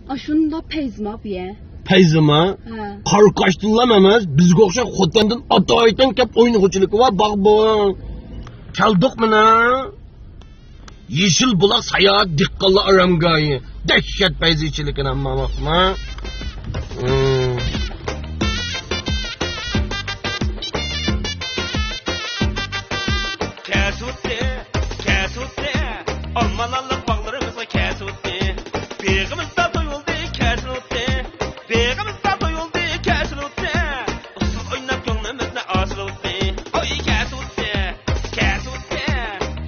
Aşunda peyzma biye. Peyzma? Karkaştınlam emez. Bizge okşa Xotan'dan ata-aytan kep oynuğuçılıkı var. Bak bu. Çaldık mı ne? Yeşil bulak sayahat dikkalı aramgayı. Dehşet peyziçilikine bakma. Kəsutdi, almanalıq bağlarımızı kəsutdi. Beğimizdə duyuldu kəsutdi, beğimizdə duyuldu kəsutdi. Usuz oynab gönlümüzlə asıldı. Oy kəsutdi,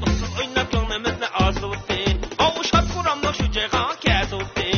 usuz oynab gönlümüzlə asıldı. O uşaq quramlıq şu ceyğan kəsutdi.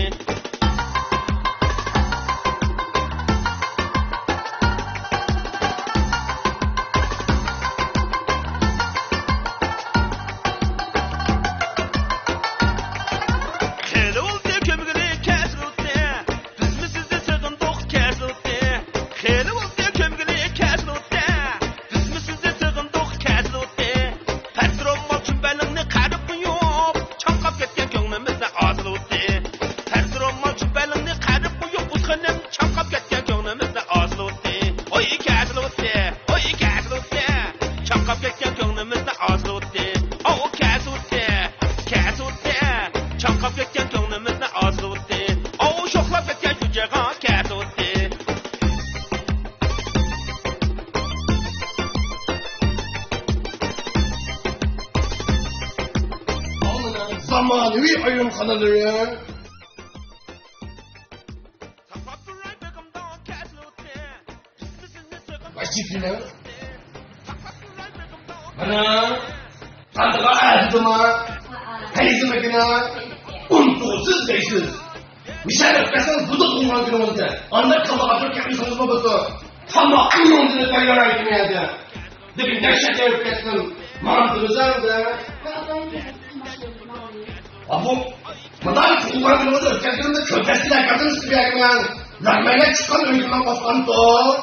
Zamanıvi ayrımxanaları. Başçıkına. Bana. Kandığa ayaktıma. Peyzimekine. Unsuzsuz beysiz. Misal öpkesen budu kulman günümüzde. Anlar kalığa Türkiye insanızma bası. Tamam kıyımdını kayaraydım yerde. Demin dehşete öpkesin. Mantığızar da. Abu, bundan kullanımımızı öpkesinde kötesiyle kadın istiyor. Rahmeye çıkan öyküden koptan to.